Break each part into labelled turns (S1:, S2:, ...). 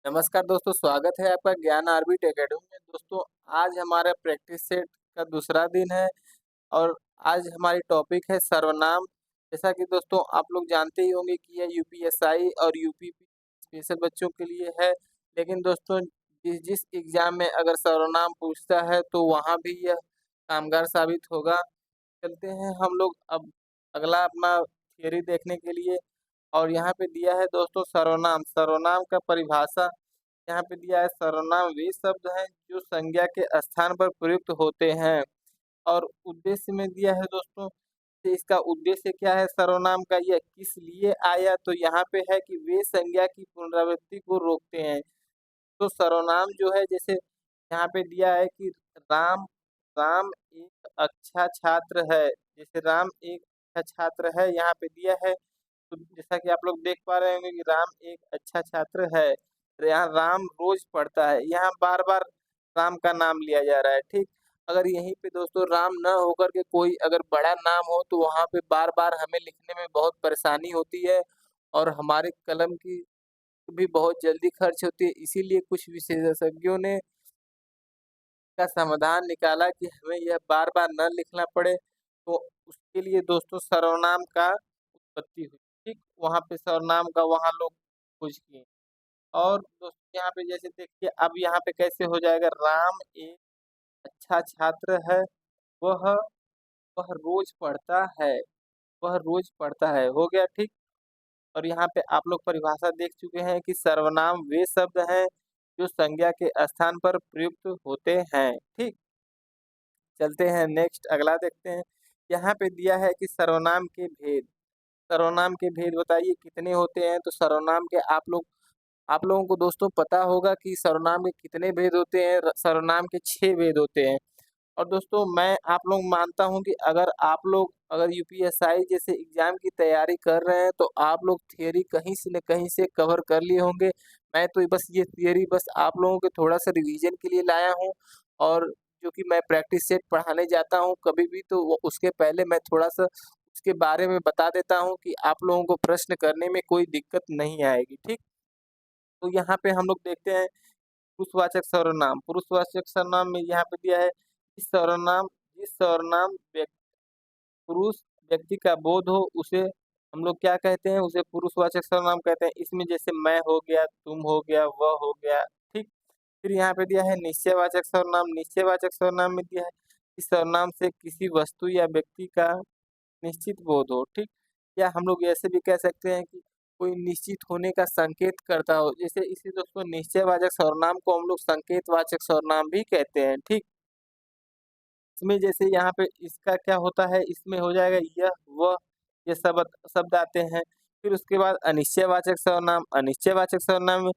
S1: नमस्कार दोस्तों, स्वागत है आपका ज्ञान आर्बिट एकेडमी में। दोस्तों, आज हमारा प्रैक्टिस सेट का दूसरा दिन है और आज हमारी टॉपिक है सर्वनाम। जैसा कि दोस्तों आप लोग जानते ही होंगे कि यह यूपीएसआई और यूपीपी स्पेशल बच्चों के लिए है। लेकिन दोस्तों, जिस जिस एग्ज़ाम में अगर सर्वनाम पूछता है तो वहाँ भी यह कामगार साबित होगा। चलते हैं हम लोग अब अगला अपना थियरी देखने के लिए। और यहाँ पे दिया है दोस्तों सर्वनाम। सर्वनाम का परिभाषा यहाँ पे दिया है। सर्वनाम वे शब्द हैं जो संज्ञा के स्थान पर प्रयुक्त होते हैं। और उद्देश्य में दिया है दोस्तों कि इसका उद्देश्य क्या है सर्वनाम का, यह किस लिए आया, तो यहाँ पे है कि वे संज्ञा की पुनरावृत्ति को रोकते हैं। तो सर्वनाम जो है, जैसे यहाँ पे दिया है कि राम राम एक अच्छा छात्र है। जैसे राम एक अच्छा छात्र है यहाँ पे दिया है। तो जैसा कि आप लोग देख पा रहे होंगे कि राम एक अच्छा छात्र है। तो यहाँ राम रोज पढ़ता है, यहाँ बार बार राम का नाम लिया जा रहा है। ठीक, अगर यहीं पे दोस्तों राम न होकर के कोई अगर बड़ा नाम हो तो वहाँ पे बार बार हमें लिखने में बहुत परेशानी होती है और हमारे कलम की भी बहुत जल्दी खर्च होती है। इसीलिए कुछ विशेषज्ञों ने का समाधान निकाला कि हमें यह बार बार न लिखना पड़े। तो उसके लिए दोस्तों सर्वनाम का उत्पत्ति हुई। ठीक, वहाँ पे सर्वनाम का वहाँ लोग खोज किए। और दोस्तों यहाँ पे जैसे देखिए अब यहाँ पे कैसे हो जाएगा, राम एक अच्छा छात्र है। वह वह रोज पढ़ता है। वह रोज पढ़ता है, हो गया। ठीक, और यहाँ पे आप लोग परिभाषा देख चुके हैं कि सर्वनाम वे शब्द हैं जो संज्ञा के स्थान पर प्रयुक्त होते हैं। ठीक, चलते हैं नेक्स्ट अगला देखते हैं। यहाँ पे दिया है कि सर्वनाम के भेद। सर्वनाम के भेद बताइए कितने होते हैं। तो सर्वनाम के आप लोगों को दोस्तों पता होगा कि सर्वनाम के कितने भेद होते हैं। सर्वनाम के 6 भेद होते हैं। और दोस्तों मैं आप लोग मानता हूँ कि अगर आप लोग अगर यूपीएसआई जैसे एग्जाम की तैयारी कर रहे हैं तो आप लोग थियरी कहीं से न कहीं से कवर कर लिए होंगे। मैं तो बस ये थियरी बस आप लोगों के थोड़ा सा रिवीजन के लिए लाया हूँ। और जो कि मैं प्रैक्टिस सेट पढ़ाने जाता हूँ कभी भी, तो उसके पहले मैं थोड़ा सा उसके बारे में बता देता हूँ कि आप लोगों को प्रश्न करने में कोई दिक्कत नहीं आएगी। ठीक, तो यहाँ पे हम लोग देखते हैं पुरुषवाचक सर्वनाम। पुरुषवाचक सर्वनाम में यहाँ पे दिया है कि जिस सर्वनाम पुरुष व्यक्ति का बोध हो उसे हम लोग क्या कहते हैं, उसे पुरुषवाचक सर्वनाम कहते हैं। इसमें जैसे मैं हो गया, तुम हो गया, वह हो गया। ठीक, फिर यहाँ पे दिया है निश्चयवाचक सर्वनाम। निश्चयवाचक सर्वनाम में दिया है कि सर्वनाम से किसी वस्तु या व्यक्ति का निश्चित बोध हो। ठीक, या हम लोग ऐसे भी कह सकते हैं कि कोई निश्चित होने का संकेत करता हो। जैसे इसी दोस्तों निश्चयवाचक सर्वनाम को हम लोग संकेतवाचक सर्वनाम भी कहते हैं। ठीक, इसमें जैसे यहाँ पे इसका क्या होता है, इसमें हो जाएगा यह, वह, ये शब्द शब्द आते हैं। फिर उसके बाद अनिश्चयवाचक सर्वनाम। अनिश्चयवाचक सर्वनाम में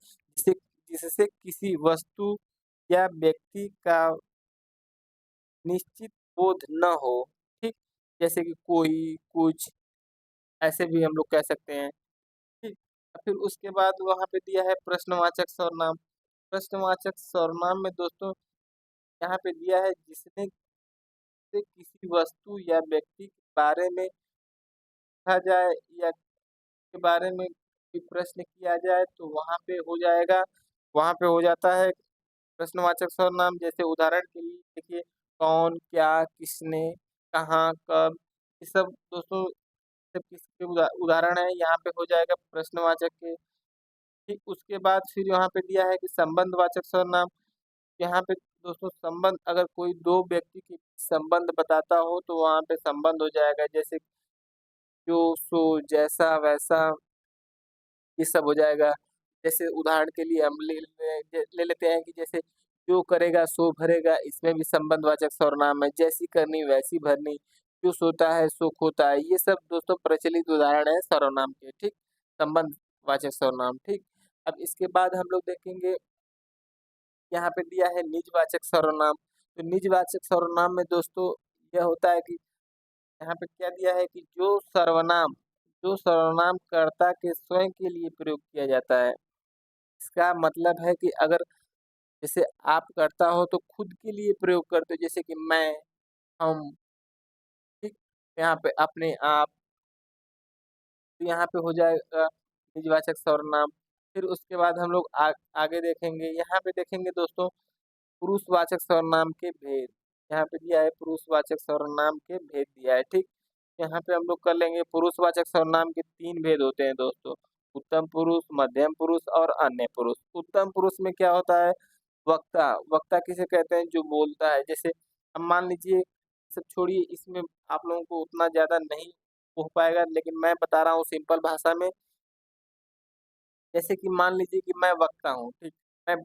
S1: जिससे किसी वस्तु या व्यक्ति का निश्चित बोध न हो। ठीक, जैसे कि कोई, कुछ, ऐसे भी हम लोग कह सकते हैं। ठीक, फिर उसके बाद वहाँ पे दिया है प्रश्नवाचक सर्वनाम। प्रश्नवाचक सर्वनाम में दोस्तों यहाँ पे दिया है जिसने से किसी वस्तु या व्यक्ति के बारे में पूछा जाए या के बारे में कोई प्रश्न किया जाए तो वहाँ पे हो जाता है प्रश्नवाचक सर्वनाम। जैसे उदाहरण के लिए देखिए, कौन, क्या, किसने, कहाँ, कब, ये सब दोस्तों सब किसके उदाहरण है, यहाँ पे हो जाएगा प्रश्नवाचक के। ठीक, उसके बाद फिर यहाँ पे दिया है कि संबंधवाचक सर्वनाम। यहाँ पे दोस्तों संबंध, अगर कोई दो व्यक्ति के बीच संबंध बताता हो तो वहाँ पे संबंध हो जाएगा। जैसे जो, सो, जैसा, वैसा, ये सब हो जाएगा। जैसे उदाहरण के लिए हम ले लेते हैं कि जैसे जो करेगा सो भरेगा, इसमें भी संबंधवाचक सर्वनाम है। जैसी करनी वैसी भरनी, जो सोता है सो खोता है, ये सब दोस्तों प्रचलित उदाहरण है सर्वनाम के। ठीक, संबंधवाचक सर्वनाम। ठीक, अब इसके बाद हम लोग देखेंगे यहाँ पे दिया है निजवाचक सर्वनाम। तो निजवाचक सर्वनाम में दोस्तों यह होता है कि यहाँ पे क्या दिया है कि जो सर्वनाम कर्ता के स्वयं के लिए प्रयोग किया जाता है। इसका मतलब है कि अगर जैसे आप कर्ता हो तो खुद के लिए प्रयोग करते हो, जैसे कि मैं, हम। ठीक, यहाँ पे अपने आप, तो यहाँ पे हो जाएगा निजवाचक सर्वनाम। फिर उसके बाद हम लोग आगे देखेंगे, यहाँ पे देखेंगे दोस्तों पुरुषवाचक सर्वनाम के भेद। यहाँ पे दिया है पुरुषवाचक सर्वनाम के भेद दिया है, ठीक। यहाँ पे हम लोग कर लेंगे। पुरुषवाचक सर्वनाम के 3 भेद होते हैं दोस्तों, उत्तम पुरुष, मध्यम पुरुष और अन्य पुरुष। उत्तम पुरुष में क्या होता है? वक्ता। वक्ता किसे कहते हैं? जो बोलता है। जैसे अब मान लीजिए, सब छोड़िए, इसमें आप लोगों को उतना ज़्यादा नहीं हो पाएगा, लेकिन मैं बता रहा हूँ सिंपल भाषा में। जैसे कि मान लीजिए कि मैं वक्ता हूँ, ठीक, मैं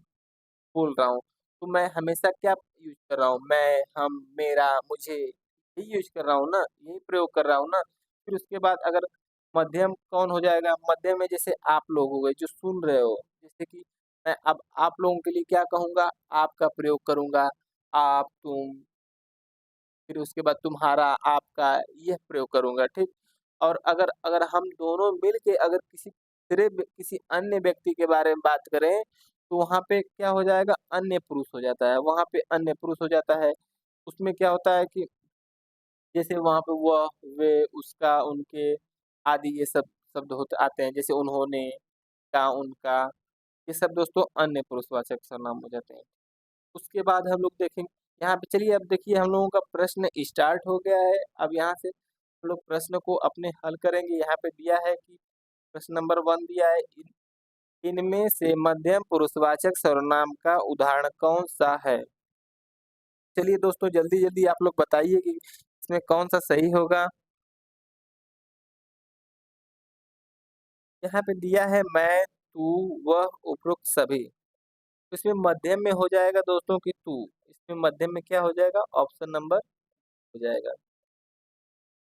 S1: बोल रहा हूँ, तो मैं हमेशा क्या यूज़ कर रहा हूँ? मैं, हम, मेरा, मुझे, यही यूज़ कर रहा हूँ ना, यही प्रयोग कर रहा हूँ ना। फिर उसके बाद अगर मध्यम कौन हो जाएगा? मध्यम में जैसे आप लोग हो गए जो सुन रहे हो, जैसे कि मैं अब आप लोगों के लिए क्या कहूँगा? आप का प्रयोग करूँगा, आप, तुम, फिर उसके बाद तुम्हारा, आपका, यह प्रयोग करूँगा, ठीक। और अगर अगर हम दोनों मिल के अगर किसी अन्य व्यक्ति के बारे में बात करें, तो वहाँ पे क्या हो जाएगा? अन्य पुरुष हो जाता है, वहाँ पे अन्य पुरुष हो जाता है। उसमें क्या होता है कि जैसे वहाँ पे वह, वे, उसका, उनके आदि ये सब शब्द होते आते हैं। जैसे उन्होंने, का, उनका, ये सब दोस्तों अन्य पुरुषवाचक सर्वनाम हो जाते हैं। उसके बाद हम लोग देखेंगे, यहाँ पे चलिए अब देखिए हम लोगों का प्रश्न स्टार्ट हो गया है। अब यहाँ से हम लोग प्रश्न को अपने हल करेंगे। यहाँ पे दिया है कि प्रश्न नंबर 1 दिया है, इनमें से मध्यम पुरुषवाचक सर्वनाम का उदाहरण कौन सा है? चलिए दोस्तों जल्दी जल्दी आप लोग बताइए कि इसमें कौन सा सही होगा। यहाँ पे दिया है मैं, तू, वह, उपरोक्त सभी। तो इसमें मध्यम में हो जाएगा दोस्तों कि तू। इसमें मध्यम में क्या हो जाएगा? ऑप्शन नंबर हो जाएगा।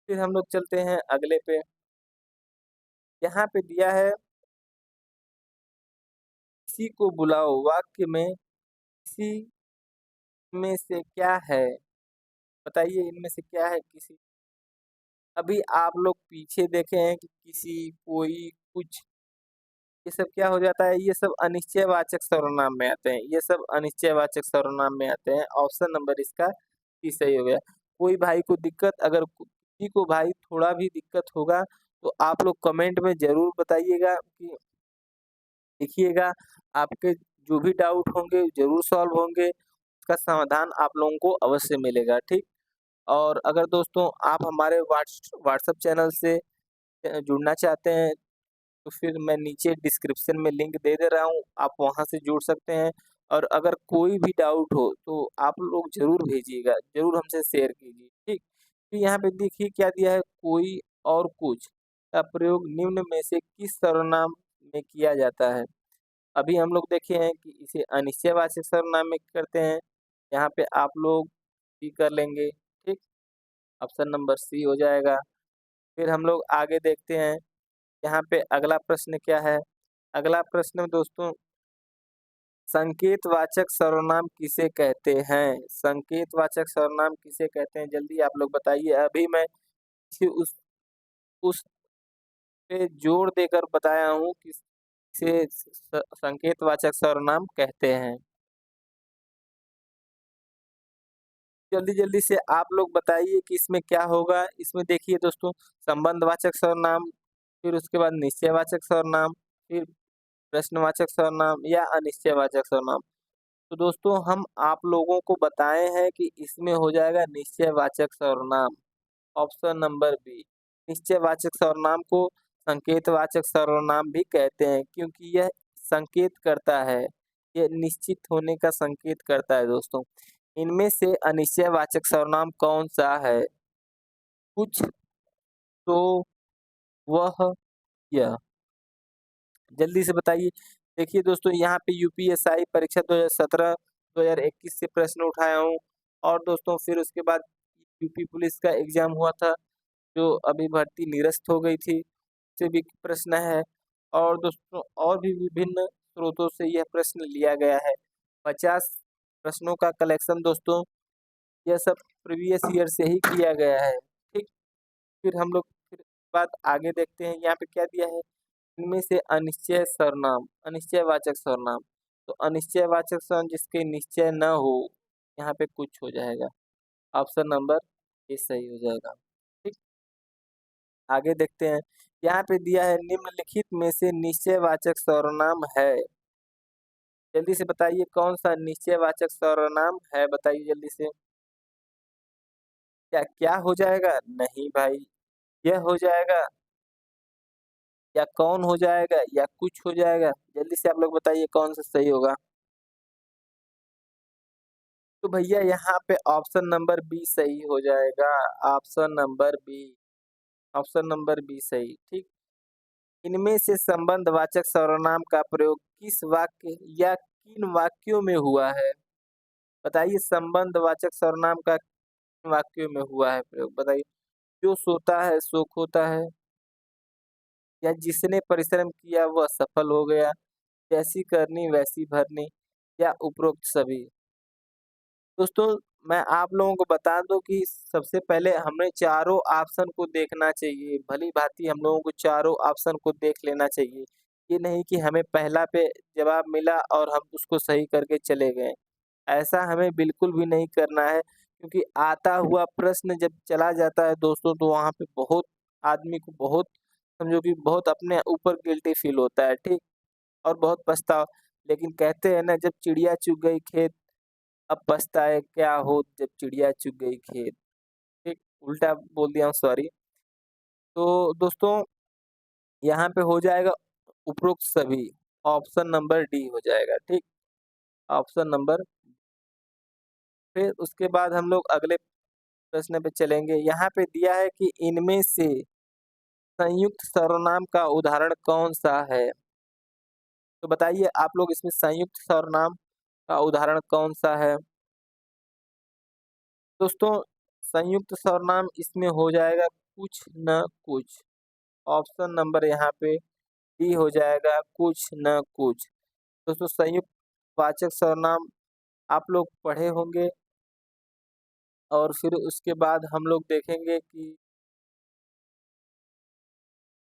S1: फिर हम लोग चलते हैं अगले पे। यहाँ पे दिया है, किसी को बुलाओ, वाक्य में किसी में से क्या है? बताइए इनमें से क्या है किसी? अभी आप लोग पीछे देखे हैं कि किसी, कोई, कुछ, ये सब क्या हो जाता है? ये सब अनिश्चयवाचक सर्वनाम में आते हैं। ये सब अनिश्चयवाचक सर्वनाम में आते हैं। ऑप्शन नंबर इसका सी सही हो गया। कोई भाई को दिक्कत, अगर किसी को भाई थोड़ा भी दिक्कत होगा, तो आप लोग कमेंट में ज़रूर बताइएगा कि लिखिएगा, आपके जो भी डाउट होंगे ज़रूर सॉल्व होंगे, उसका समाधान आप लोगों को अवश्य मिलेगा, ठीक। और अगर दोस्तों आप हमारे व्हाट्सएप चैनल से जुड़ना चाहते हैं, तो फिर मैं नीचे डिस्क्रिप्शन में लिंक दे दे रहा हूँ, आप वहाँ से जुड़ सकते हैं। और अगर कोई भी डाउट हो तो आप लोग ज़रूर भेजिएगा, ज़रूर हमसे शेयर कीजिए, ठीक। फिर यहाँ पे देखिए क्या दिया है, कोई और कुछ का प्रयोग निम्न में से किस सर्वनाम में किया जाता है? अभी हम लोग देखे हैं कि इसे अनिश्चयवाचक सर्वनाम में करते हैं। यहाँ पे आप लोग भी कर लेंगे, ठीक। ऑप्शन नंबर सी हो जाएगा। फिर हम लोग आगे देखते हैं, यहाँ पे अगला प्रश्न क्या है? अगला प्रश्न दोस्तों, संकेतवाचक सर्वनाम किसे कहते हैं? संकेतवाचक सर्वनाम किसे कहते हैं? जल्दी आप लोग बताइए। अभी मैं उस पे जोर देकर बताया हूँ कि इसे संकेतवाचक सर्वनाम कहते हैं। जल्दी जल्दी से आप लोग बताइए कि इसमें क्या होगा। इसमें देखिए दोस्तों, संबंधवाचक सर्वनाम, फिर उसके बाद निश्चयवाचक सर्वनाम, फिर प्रश्नवाचक सर्वनाम या अनिश्चयवाचक सर्वनाम। तो दोस्तों हम आप लोगों को बताए हैं कि इसमें हो जाएगा निश्चयवाचक सर्वनाम, ऑप्शन नंबर बी। निश्चयवाचक सर्वनाम को संकेतवाचक सर्वनाम भी कहते हैं, क्योंकि यह संकेत करता है, यह निश्चित होने का संकेत करता है दोस्तों। इनमें से अनिश्चयवाचक सर्वनाम कौन सा है? कुछ, तो, वह, यह। जल्दी से बताइए। देखिए दोस्तों यहाँ पे यूपीएसआई परीक्षा 2017-2021 से प्रश्न उठाया हूँ। और दोस्तों फिर उसके बाद यूपी पुलिस का एग्जाम हुआ था, जो अभी भर्ती निरस्त हो गई थी, से भी प्रश्न है। और दोस्तों और भी विभिन्न स्रोतों से यह प्रश्न लिया गया है। 50 प्रश्नों का कलेक्शन दोस्तों, यह सब प्रीवियस ईयर से ही किया गया है, ठीक। फिर हम लोग फिर बात आगे देखते हैं, यहाँ पे क्या दिया है, इनमें से अनिश्चय सर्वनाम, अनिश्चयवाचक सर्वनाम। तो अनिश्चयवाचक सर्वनाम जिसके निश्चय न हो, यहाँ पे कुछ हो जाएगा, ऑप्शन नंबर ए सही हो जाएगा, ठीक। आगे देखते हैं, यहाँ पे दिया है निम्नलिखित में से निश्चयवाचक सर्वनाम है। जल्दी से बताइए कौन सा निश्चयवाचक सर्वनाम है, बताइए जल्दी से। क्या क्या हो जाएगा? नहीं भाई, यह हो जाएगा या कौन हो जाएगा या कुछ हो जाएगा? जल्दी से आप लोग बताइए कौन सा सही होगा। तो भैया यहाँ पे ऑप्शन नंबर बी सही हो जाएगा। Option number B, option number B सही, ठीक। इनमें से संबंधवाचक सर्वनाम का प्रयोग किस वाक्य या किन वाक्यों में हुआ है? बताइए संबंधवाचक सर्वनाम का किन वाक्यों में हुआ है प्रयोग, बताइए। जो सोता है सो खोता है, या जिसने परिश्रम किया वह सफल हो गया, जैसी करनी वैसी भरनी, या उपरोक्त सभी। दोस्तों, मैं आप लोगों को बता दूं कि सबसे पहले हमें चारों ऑप्शन को देखना चाहिए। भली-भांति हम लोगों को चारों ऑप्शन को देख लेना चाहिए। ये नहीं कि हमें पहला पे जवाब मिला और हम उसको सही करके चले गए। ऐसा हमें बिल्कुल भी नहीं करना है, क्योंकि आता हुआ प्रश्न जब चला जाता है दोस्तों, तो वहाँ पे बहुत आदमी को बहुत समझो कि बहुत अपने ऊपर गिल्टी फ़ील होता है, ठीक? और बहुत पछतावा। लेकिन कहते हैं ना, जब चिड़िया चुग गई खेत, अब पछताए क्या हो जब चिड़िया चुग गई खेत। ठीक, उल्टा बोल दिया हूँ, सॉरी। तो दोस्तों, यहाँ पे हो जाएगा उपरोक्त सभी, ऑप्शन नंबर डी हो जाएगा, ठीक। ऑप्शन नंबर, फिर उसके बाद हम लोग अगले प्रश्न पे चलेंगे। यहाँ पे दिया है कि इनमें से संयुक्त सर्वनाम का उदाहरण कौन-सा है? तो बताइए आप लोग इसमें संयुक्त सर्वनाम का उदाहरण कौन-सा है? दोस्तों, संयुक्त सर्वनाम इसमें हो जाएगा कुछ न कुछ। ऑप्शन नंबर यहाँ पे डी हो जाएगा, कुछ न कुछ। दोस्तों, संयुक्त वाचक सर्वनाम आप लोग पढ़े होंगे, और फिर उसके बाद हम लोग देखेंगे कि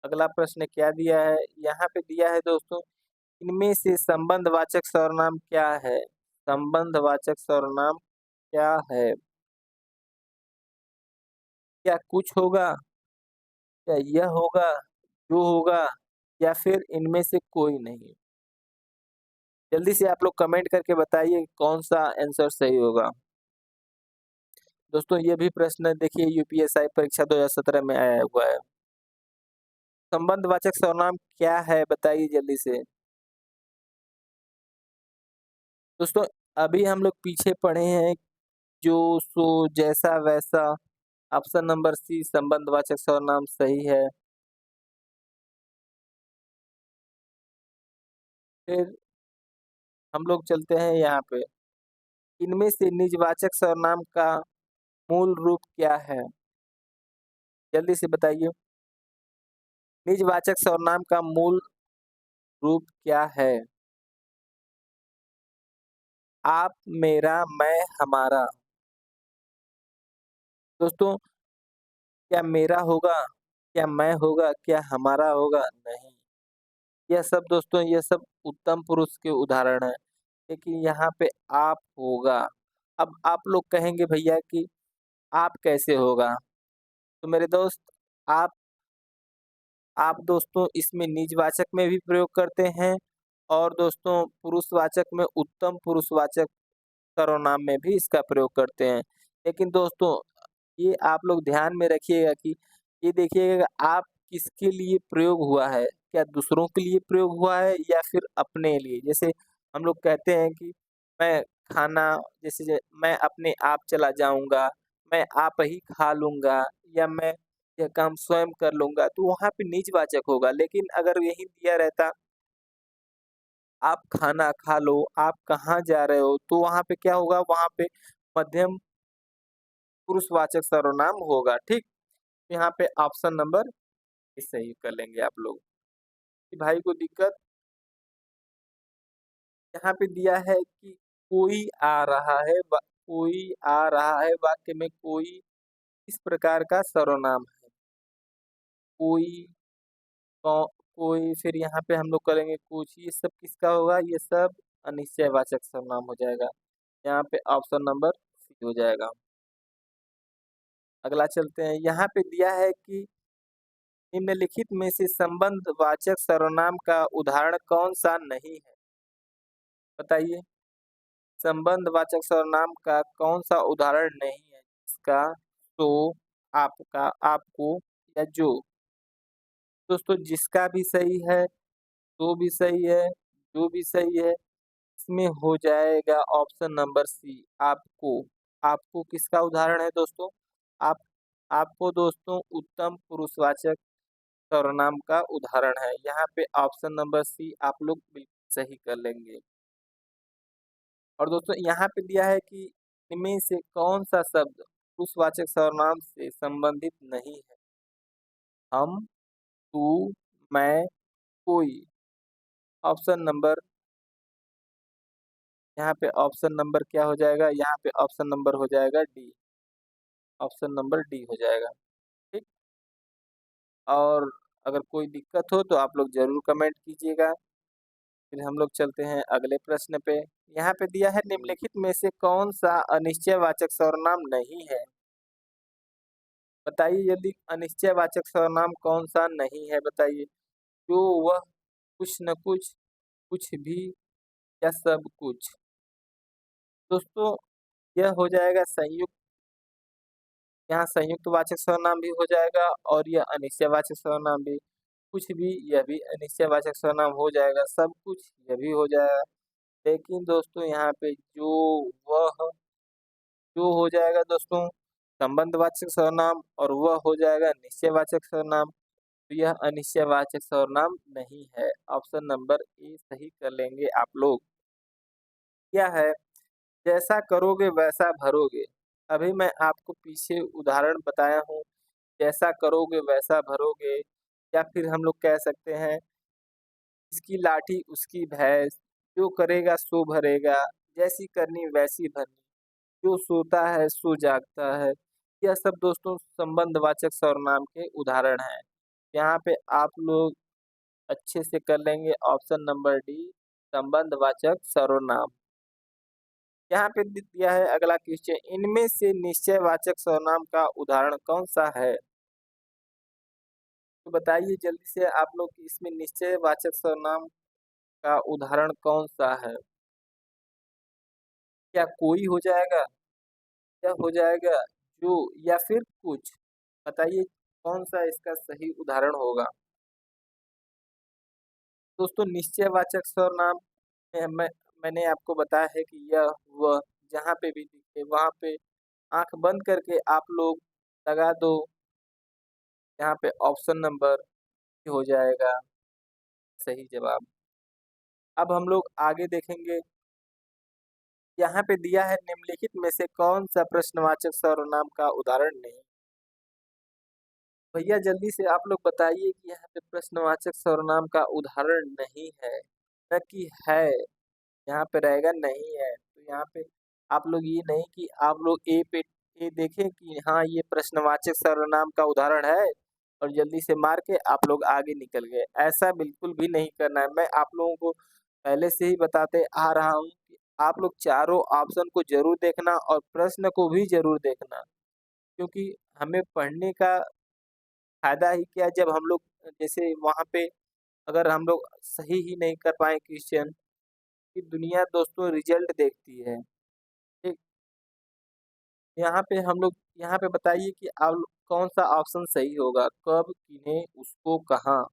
S1: अगला प्रश्न क्या दिया है। यहाँ पे दिया है दोस्तों, इनमें से संबंधवाचक सर्वनाम क्या है? संबंधवाचक सर्वनाम क्या है? क्या कुछ होगा, क्या यह होगा, जो होगा, या फिर इनमें से कोई नहीं? जल्दी से आप लोग कमेंट करके बताइए कौन-सा आंसर सही होगा। दोस्तों, ये भी प्रश्न देखिए यूपीएससी परीक्षा 2017 में आया हुआ है। संबंधवाचक सर्वनाम क्या है, बताइए जल्दी से। दोस्तों, अभी हम लोग पीछे पढ़े हैं, जो, सो, जैसा, वैसा। ऑप्शन नंबर सी संबंधवाचक सर्वनाम सही है। फिर हम लोग चलते हैं यहाँ पे। इनमें से निजवाचक सर्वनाम का मूल रूप क्या है? जल्दी से बताइए। निजवाचक सर्वनाम का मूल रूप क्या है? आप, मेरा, मैं, हमारा। दोस्तों, क्या मेरा होगा? क्या मैं होगा? क्या हमारा होगा? नहीं। यह सब दोस्तों, ये सब उत्तम पुरुष के उदाहरण हैं। लेकिन यहाँ पे आप होगा। अब आप लोग कहेंगे भैया कि आप कैसे होगा? तो मेरे दोस्त, आप आप दोस्तों इसमें निजवाचक में भी प्रयोग करते हैं, और दोस्तों पुरुषवाचक में उत्तम पुरुषवाचक सर्वनाम में भी इसका प्रयोग करते हैं। लेकिन दोस्तों, ये आप लोग ध्यान में रखिएगा कि ये देखिएगा कि आप किसके लिए प्रयोग हुआ है? क्या दूसरों के लिए प्रयोग हुआ है या फिर अपने लिए? जैसे हम लोग कहते हैं कि मैं खाना, जैसे मैं अपने आप चला जाऊँगा, मैं आप ही खा लूँगा, या मैं यह काम स्वयं कर लूँगा, तो वहाँ पे निजवाचक होगा। लेकिन अगर यही दिया रहता, आप खाना खा लो, आप कहाँ जा रहे हो, तो वहाँ पे क्या होगा? वहाँ पे मध्यम पुरुषवाचक सर्वनाम होगा, ठीक? यहाँ पे ऑप्शन नंबर सही कर लेंगे आप लोग। कि भाई को दिक्कत यहाँ पे दिया है कि कोई आ रहा है, कोई आ रहा है वाक्य में कोई इस प्रकार का सर्वनाम है। कोई, कौ कोई, फिर यहाँ पे हम लोग करेंगे कुछ, ये सब किसका होगा? ये सब अनिश्चयवाचक सर्वनाम हो जाएगा। यहाँ पे ऑप्शन नंबर सी हो जाएगा। अगला चलते हैं, यहाँ पे दिया है कि निम्नलिखित में से संबंधवाचक सर्वनाम का उदाहरण कौन सा नहीं है? बताइए। संबंधवाचक सर्वनाम का कौन सा उदाहरण नहीं है? इसका, तो, आपका, आपको या जो। दोस्तों जिसका भी सही है, तो भी सही है, जो भी सही है, इसमें हो जाएगा ऑप्शन नंबर सी, आपको। आपको किसका उदाहरण है दोस्तों? आप आपको दोस्तों उत्तम पुरुषवाचक सर्वनाम का उदाहरण है। यहाँ पे ऑप्शन नंबर सी आप लोग बिल्कुल सही कर लेंगे। और दोस्तों यहाँ पे दिया है कि इनमें से कौन सा शब्द पुरुषवाचक सर्वनाम से संबंधित नहीं है? हम, तू, मैं, कोई। ऑप्शन नंबर, यहाँ पे ऑप्शन नंबर क्या हो जाएगा? यहाँ पे ऑप्शन नंबर हो जाएगा डी। ऑप्शन नंबर डी हो जाएगा। ठीक। और अगर कोई दिक्कत हो तो आप लोग जरूर कमेंट कीजिएगा। फिर हम लोग चलते हैं अगले प्रश्न पे। यहाँ पे दिया है निम्नलिखित में से कौन सा अनिश्चयवाचक सर्वनाम नहीं है? बताइए जल्दी, अनिश्चयवाचक सर्वनाम कौन सा नहीं है? बताइए। जो, वह, कुछ न कुछ, कुछ भी या सब कुछ। दोस्तों यह हो जाएगा संयुक्त, यहाँ संयुक्त वाचक सर्वनाम भी हो जाएगा और यह अनिश्चयवाचक सर्वनाम भी। कुछ भी, यह भी अनिश्चयवाचक सर्वनाम हो जाएगा। सब कुछ, यह भी हो जाएगा। लेकिन दोस्तों यहाँ पे जो, वह, जो हो जाएगा दोस्तों संबंधवाचक सर्वनाम और वह हो जाएगा निश्चयवाचक सर्वनाम। तो यह अनिश्चयवाचक सर्वनाम नहीं है। ऑप्शन नंबर ए सही कर लेंगे आप लोग। क्या है? जैसा करोगे वैसा भरोगे। अभी मैं आपको पीछे उदाहरण बताया हूँ। जैसा करोगे वैसा भरोगे, या फिर हम लोग कह सकते हैं इसकी लाठी उसकी भैंस, जो करेगा सो भरेगा, जैसी करनी वैसी भरनी, जो सोता है सो जागता है। यह सब दोस्तों संबंधवाचक सर्वनाम के उदाहरण हैं। यहाँ पे आप लोग अच्छे से कर लेंगे ऑप्शन नंबर डी, संबंधवाचक सर्वनाम। यहाँ पे दिया है अगला क्वेश्चन, इनमें से निश्चयवाचक सर्वनाम का उदाहरण कौन सा है? तो बताइए जल्दी से आप लोग कि इसमें निश्चयवाचक सर्वनाम का उदाहरण कौन सा है? क्या कोई हो जाएगा, या हो जाएगा जो, या फिर कुछ? बताइए कौन सा इसका सही उदाहरण होगा? दोस्तों निश्चयवाचक सर्वनाम में मैंने आपको बताया है कि यह, वह, जहाँ पे भी दिखे वहाँ पे आंख बंद करके आप लोग लगा दो। यहाँ पे ऑप्शन नंबर हो जाएगा सही जवाब। अब हम लोग आगे देखेंगे। यहाँ पे दिया है निम्नलिखित में से कौन सा प्रश्नवाचक सर्वनाम का उदाहरण नहीं? भैया जल्दी से आप लोग बताइए कि यहाँ पे प्रश्नवाचक सर्वनाम का उदाहरण नहीं है, न कि है। यहाँ पे रहेगा नहीं है। तो यहाँ पे आप लोग ये नहीं कि आप लोग ए देखें कि हाँ ये प्रश्नवाचक सर्वनाम का उदाहरण है और जल्दी से मार के आप लोग आगे निकल गए। ऐसा बिल्कुल भी नहीं करना है। मैं आप लोगों को पहले से ही बताते आ रहा हूँ कि आप लोग चारों ऑप्शन को जरूर देखना और प्रश्न को भी जरूर देखना, क्योंकि हमें पढ़ने का फायदा ही क्या, जब हम लोग जैसे वहाँ पे अगर हम लोग सही ही नहीं कर पाए क्वेश्चन, कि दुनिया दोस्तों रिजल्ट देखती है। ठीक। यहाँ पे हम लोग, यहाँ पे बताइए कि आप कौन सा ऑप्शन सही होगा? कब, किन्हें, उसको, कहाँ।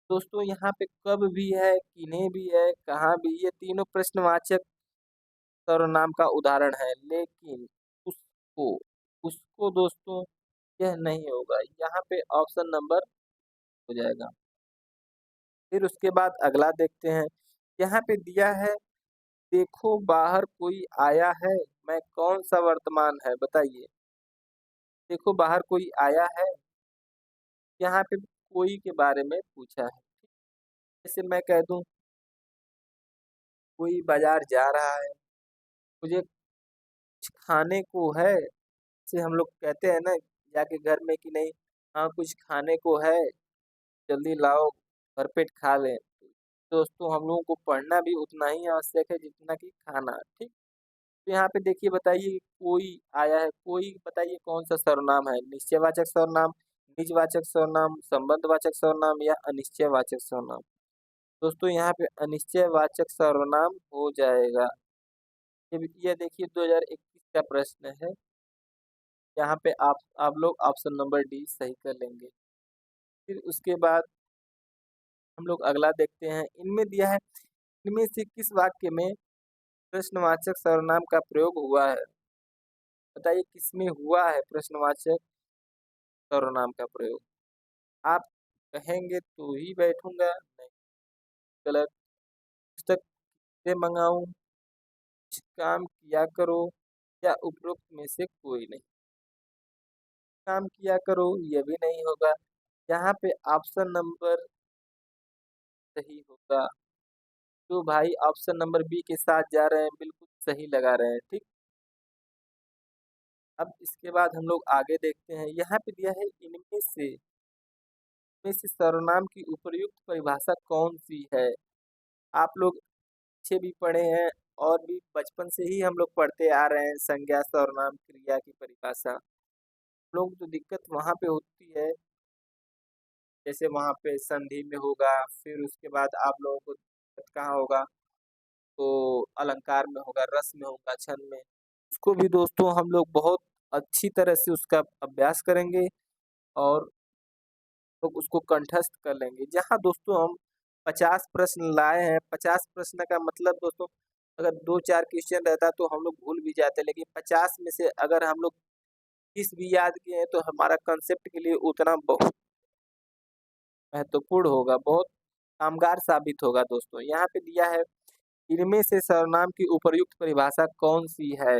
S1: दोस्तों यहाँ पे कब भी है, किन्हें भी है, कहाँ भी, ये तीनों प्रश्नवाचक सर्वनाम का उदाहरण है। लेकिन उसको, उसको दोस्तों यह नहीं होगा। यहाँ पे ऑप्शन नंबर हो जाएगा। फिर उसके बाद अगला देखते हैं। यहाँ पे दिया है देखो बाहर कोई आया है, मैं कौन सा वर्तमान है? बताइए। देखो बाहर कोई आया है, यहाँ पे कोई के बारे में पूछा है। जैसे मैं कह दूं कोई बाजार जा रहा है, मुझे कुछ खाने को है, जैसे हम लोग कहते हैं ना जाके घर में कि नहीं, हाँ कुछ खाने को है, जल्दी लाओ, भरपेट खा लें। दोस्तों हम लोगों को पढ़ना भी उतना ही आवश्यक है जितना कि खाना। ठीक। तो यहाँ पे देखिए बताइए कोई आया है, कोई बताइए कौन-सा सर्वनाम है? निश्चयवाचक सर्वनाम, निजवाचक सर्वनाम, संबंधवाचक सर्वनाम या अनिश्चयवाचक सर्वनाम? दोस्तों यहाँ पे अनिश्चयवाचक सर्वनाम हो जाएगा। ये देखिए 2021 का प्रश्न है। यहाँ पे आप लोग ऑप्शन नंबर डी सही कर लेंगे। फिर उसके बाद हम लोग अगला देखते हैं। इनमें दिया है, इनमें से किस वाक्य में प्रश्नवाचक सर्वनाम का प्रयोग हुआ है? बताइए किसमें हुआ है प्रश्नवाचक सर्वनाम का प्रयोग? आप कहेंगे तो ही बैठूँगा, नहीं, गलत। पुस्तक से मँगाऊँ, कुछ काम किया करो या उपरोक्त में से कोई नहीं। काम किया करो ये भी नहीं होगा। यहाँ पे ऑप्शन नंबर सही होगा। तो भाई ऑप्शन नंबर बी के साथ जा रहे हैं, बिल्कुल सही लगा रहे हैं, ठीक। अब इसके बाद हम लोग आगे देखते हैं। यहाँ पे दिया है इनमें से सर्वनाम की उपर्युक्त परिभाषा कौन-सी है? आप लोग पीछे भी पढ़े हैं और भी बचपन से ही हम लोग पढ़ते आ रहे हैं संज्ञा, सर्वनाम, क्रिया की परिभाषा। हम लोग तो दिक्कत वहाँ पे होती है, जैसे वहाँ पे संधि में होगा, फिर उसके बाद आप लोगों को दिक्कत कहाँ होगा, तो अलंकार में होगा, रस में होगा, छंद में। उसको भी दोस्तों हम लोग बहुत अच्छी तरह से उसका अभ्यास करेंगे और लोग उसको कंठस्थ कर लेंगे। जहाँ दोस्तों हम 50 प्रश्न लाए हैं, 50 प्रश्न का मतलब दोस्तों अगर 2-4 क्वेश्चन रहता तो हम लोग भूल भी जाते, लेकिन 50 में से अगर हम लोग 30 भी याद किए हैं तो हमारा कंसेप्ट के लिए उतना बहुत महत्वपूर्ण होगा, बहुत कामगार साबित होगा दोस्तों। यहाँ पे दिया है, इनमें से सर्वनाम की उपर्युक्त परिभाषा कौन-सी है?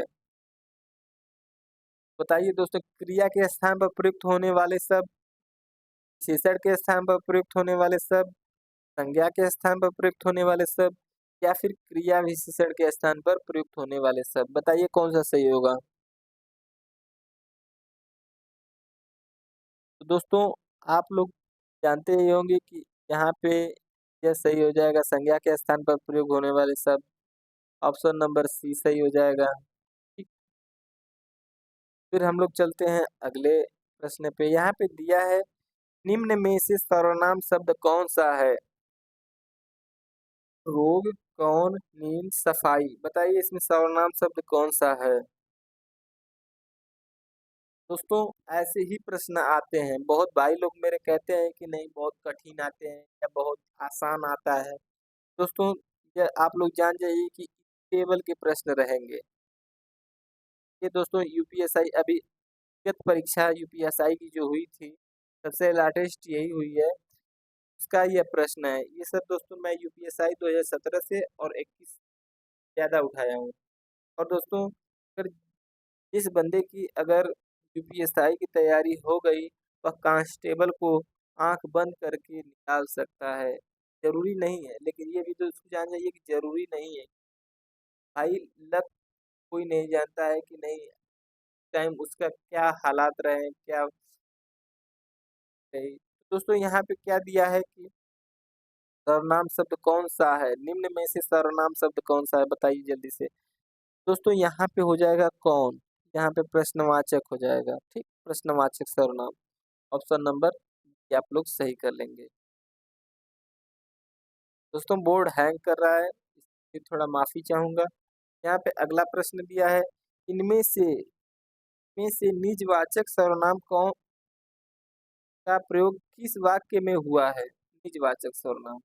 S1: बताइए दोस्तों, क्रिया के स्थान पर प्रयुक्त होने वाले शब्द, विशेषण के स्थान पर प्रयुक्त होने वाले शब्द, संज्ञा के स्थान पर प्रयुक्त होने वाले शब्द या फिर क्रिया विशेषण के स्थान पर प्रयुक्त होने वाले शब्द? बताइए कौन-सा सही होगा? तो दोस्तों आप लोग जानते ही होंगे कि यहाँ पे यह सही हो जाएगा, संज्ञा के स्थान पर प्रयोग होने वाले शब्द। ऑप्शन नंबर सी सही हो जाएगा। ठीक, फिर हम लोग चलते हैं अगले प्रश्न पे। यहाँ पे दिया है, निम्न में से सर्वनाम शब्द कौन-सा है? रोग, कौन, नींद, सफाई। बताइए इसमें सर्वनाम शब्द कौन-सा है? दोस्तों ऐसे ही प्रश्न आते हैं। बहुत भाई लोग मेरे कहते हैं कि नहीं बहुत कठिन आते हैं या बहुत आसान आता है। दोस्तों ये आप लोग जान जाइए कि टेबल के प्रश्न रहेंगे। ये दोस्तों यूपीएसआई अभी गत परीक्षा यूपीएसआई की जो हुई थी, सबसे लेटेस्ट यही हुई है, उसका यह प्रश्न है। ये सब दोस्तों मैं यूपीएसआई 2017 से और 21 ज़्यादा उठाया हूँ। और दोस्तों अगर जिस बंदे की अगर यूपीएसआई की तैयारी हो गई, वह कांस्टेबल को आँख बंद करके निकाल सकता है। ज़रूरी नहीं है, लेकिन ये भी तो इसको जान जाइए कि ज़रूरी नहीं है। भाई लक कोई नहीं जानता है कि नहीं टाइम उसका क्या हालात रहे, क्या रही। दोस्तों यहाँ पे क्या दिया है कि सर्वनाम शब्द कौन-सा है? निम्न में से सर्वनाम शब्द कौन-सा है? बताइए जल्दी से। दोस्तों यहाँ पे हो जाएगा कौन, यहाँ पे प्रश्नवाचक हो जाएगा, ठीक? प्रश्नवाचक सर्वनाम। ऑप्शन नंबर ये आप लोग सही कर लेंगे। दोस्तों बोर्ड हैंग कर रहा है, इसकी थोड़ा माफ़ी चाहूँगा। यहाँ पे अगला प्रश्न दिया है, इनमें से निजवाचक सर्वनाम कौन का प्रयोग किस वाक्य में हुआ है? निजवाचक सर्वनाम।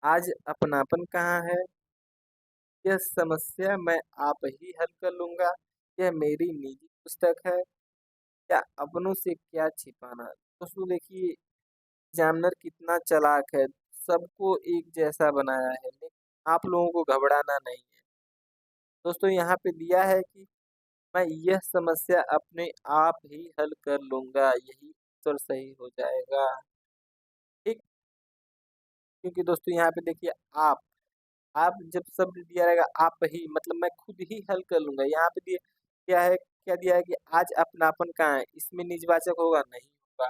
S1: आज अपनापन कहाँ है? यह समस्या मैं आप ही हल कर लूँगा। यह मेरी निजी पुस्तक है या अपनों से क्या छिपाना। दोस्तों देखिए एग्ज़ामिनर कितना चालाक है, सबको एक जैसा बनाया है, लेकिन आप लोगों को घबराना नहीं है। दोस्तों यहाँ पे दिया है कि मैं यह समस्या अपने आप ही हल कर लूँगा, यही उत्तर सही हो जाएगा। ठीक, क्योंकि दोस्तों यहाँ पे देखिए आप जब शब्द दिया रहेगा आप ही मतलब मैं खुद ही हल कर लूँगा। यहाँ पे दिए क्या दिया है कि आज अपनापन कहाँ है? इसमें निजवाचक होगा? नहीं होगा